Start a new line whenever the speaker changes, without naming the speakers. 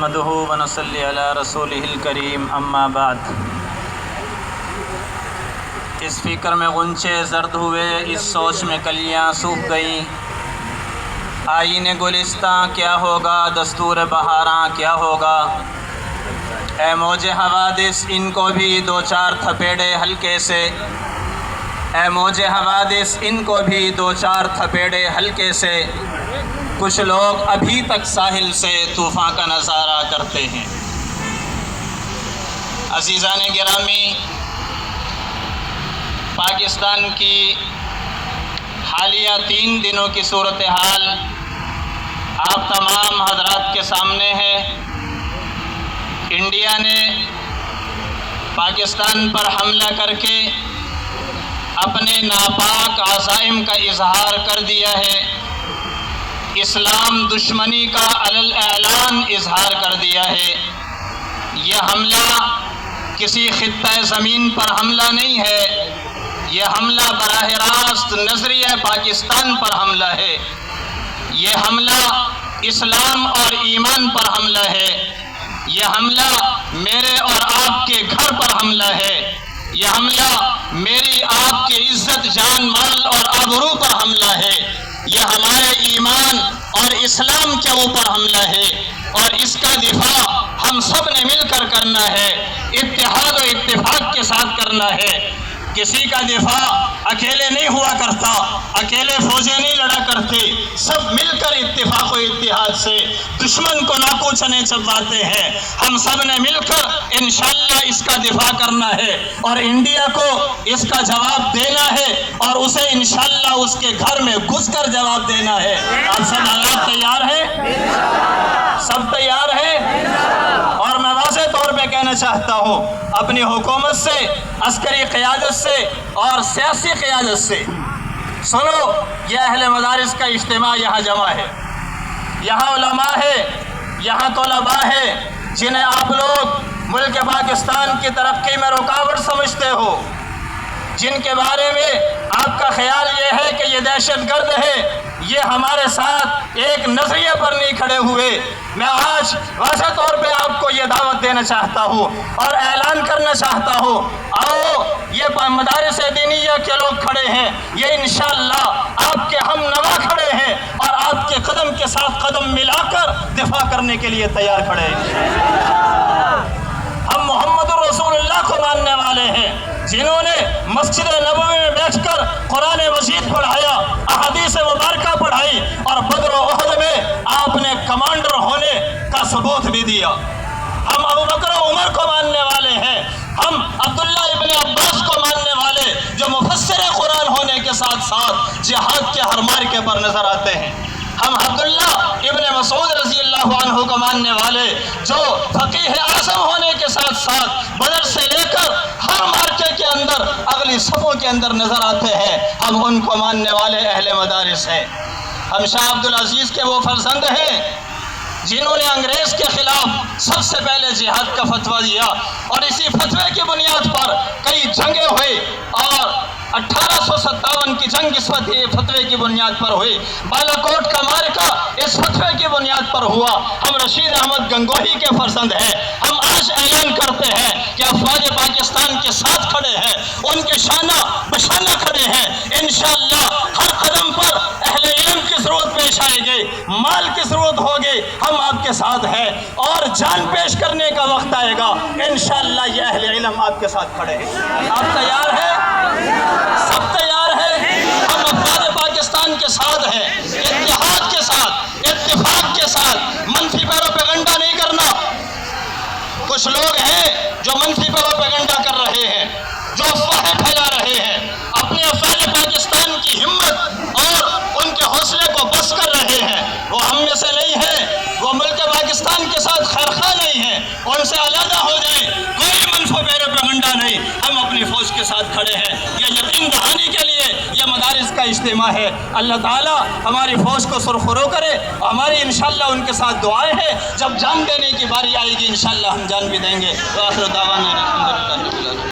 نحمده ونصلي على رسوله الكريم اما بعد۔ اس فکر میں غنچے زرد ہوئے، اس سوچ میں کلیاں سوکھ گئیں، آئین گلستاں کیا ہوگا، دستور بہاراں کیا ہوگا۔ اے موج حوادث ان کو بھی دو چار تھپیڑے ہلکے سے، اے موج حوادث ان کو بھی دو چار تھپیڑے ہلکے سے۔ کچھ لوگ ابھی تک ساحل سے طوفان کا نظارہ کرتے ہیں۔ عزیزان گرامی، پاکستان کی حالیہ 3 دنوں کی صورتحال آپ تمام حضرات کے سامنے ہے۔ انڈیا نے پاکستان پر حملہ کر کے اپنے ناپاک عزائم کا اظہار کر دیا ہے، اسلام دشمنی کا اعلان اظہار کر دیا ہے۔ یہ حملہ کسی خطہ زمین پر حملہ نہیں ہے، یہ حملہ براہ راست نظریہ پاکستان پر حملہ ہے۔ یہ حملہ اسلام اور ایمان پر حملہ ہے۔ یہ حملہ میرے اور آپ کے گھر پر حملہ ہے۔ یہ حملہ میری آپ کی عزت، جان، مال اور آبرو پر حملہ ہے۔ یہ ہمارے ایمان اور اسلام کے اوپر حملہ ہے، اور اس کا دفاع ہم سب نے مل کر کرنا ہے، اتحاد و اتفاق کے ساتھ کرنا ہے۔ کسی کا دفاع اکیلے نہیں ہوا کرتا، اکیلے فوجیں نہیں لڑا کرتے، سب مل کر اتفاق و اتحاد سے دشمن کو ناکوچنے چباتے ہیں۔ ہم سب نے مل کر انشاءاللہ اس کا دفاع کرنا ہے، اور انڈیا کو اس کا جواب دینا ہے، اور اسے انشاءاللہ اس کے گھر میں گھس کر جواب دینا ہے۔ آپ سب حضرات تیار ہیں؟ سب تیار ہیں؟ اور میں واضح طور پہ کہنا چاہتا ہوں اپنی حکومت سے، عسکری قیادت سے اور سیاسی قیادت سے، سنو، یہ اہل مدارس کا اجتماع یہاں جمع ہے، یہاں علماء ہے، یہاں طلباء ہے، جنہیں آپ لوگ ملک پاکستان کی ترقی میں رکاوٹ سمجھتے ہو، جن کے بارے میں آپ کا خیال یہ ہے کہ یہ دہشت گرد ہے، یہ ہمارے ساتھ ایک نظریے پر نہیں کھڑے ہوئے۔ میں آج واضح طور پہ آپ کو یہ دعوت دینا چاہتا ہوں اور اعلان کرنا چاہتا ہوں، آؤ، یہ مدارس دینیہ کے لوگ کھڑے ہیں، یہ انشاءاللہ آپ کے ہم نوا کھڑے ہیں، اور آپ کے قدم کے ساتھ قدم ملا کر دفاع کرنے کے لیے تیار کھڑے ہیں۔ ہم محمد رسول اللہ کو ماننے والے ہیں، جنہوں نے مسجد نبوی میں بیٹھ کر قرآن مجید پڑھایا، احادیث مبارکہ پڑھائی، اور بدر و احد میں آپ نے کمانڈر ہونے کا ثبوت بھی دیا۔ ہم ابوبکر و عمر کو ماننے والے ہیں، ہم عبداللہ ابن عباس کو ماننے والے، جو مفسر قرآن ہونے کے ساتھ ساتھ جہاد کے ہر مارکے پر نظر آتے ہیں۔ ہم عبداللہ ابن مسعود رضی اللہ عنہ کو ماننے والے، جو فقیہ اعظم ہونے کے ساتھ ساتھ بدر سے لے کر ہر مارکے کے اندر اگلی صفوں کے اندر نظر آتے ہیں، ہم ان کو ماننے والے اہل مدارس ہیں۔ ہم شاہ عبدالعزیز کے وہ فرزند ہیں جنہوں نے انگریز کے خلاف سب سے پہلے جہاد کا فتویٰ دیا، اور اسی فتوے کی بنیاد پر کئی جنگیں ہوئی، اور 1857 کی جنگ اس فتوے کی بنیاد پر ہوئی۔ بالا کوٹ کا معرکہ اس فتوے کی بنیاد پر ہوا۔ ہم رشید احمد گنگوہی کے فرزند ہیں۔ ہم آج اعلان کرتے ہیں کہ افواج پاکستان کے ساتھ کھڑے ہیں، ان کے شانہ بشانہ کھڑے ہیں۔ انشاءاللہ ہر قدم پر اہل علم کی ضرورت پیش آئے گی، مال کی ضرورت ہوگی، ہم آپ کے ساتھ ہیں، اور جان پیش کرنے کا وقت آئے گا، انشاءاللہ یہ اہل علم آپ کے ساتھ کھڑے ہیں۔ آپ تیار ہیں؟ سب تیار ہیں؟ ہم افواج پاکستان کے ساتھ ہیں، اتحاد کے ساتھ، اتفاق کے ساتھ، منفی پروپیگنڈا نہیں کرنا۔ کچھ لوگ ہیں جو منفی پروپیگنڈا کر رہے ہیں، جو افواہیں پھیلا رہے ہیں، اپنے افواج پاکستان کی ہمت اور ان کے حوصلے کو بس کر رہے ہیں۔ وہ ہم میں سے نہیں ہیں، وہ ملک پاکستان کے ساتھ خیرخواہ نہیں ہیں، ان سے علیحدہ ہو جائیں، کوئی منفی پروپیگنڈا نہیں، ہم اپنی فوج کے ساتھ کھڑے ہیں۔ یہ یقین دہانی کے لیے یہ مدارس کا اجتماع ہے۔ اللہ تعالیٰ ہماری فوج کو سرخرو کرے، ہماری انشاءاللہ ان کے ساتھ دعائیں ہیں، جب جان دینے کی باری آئے گی انشاءاللہ ہم جان بھی دیں گے۔ وآخر دعوانا الحمدللہ۔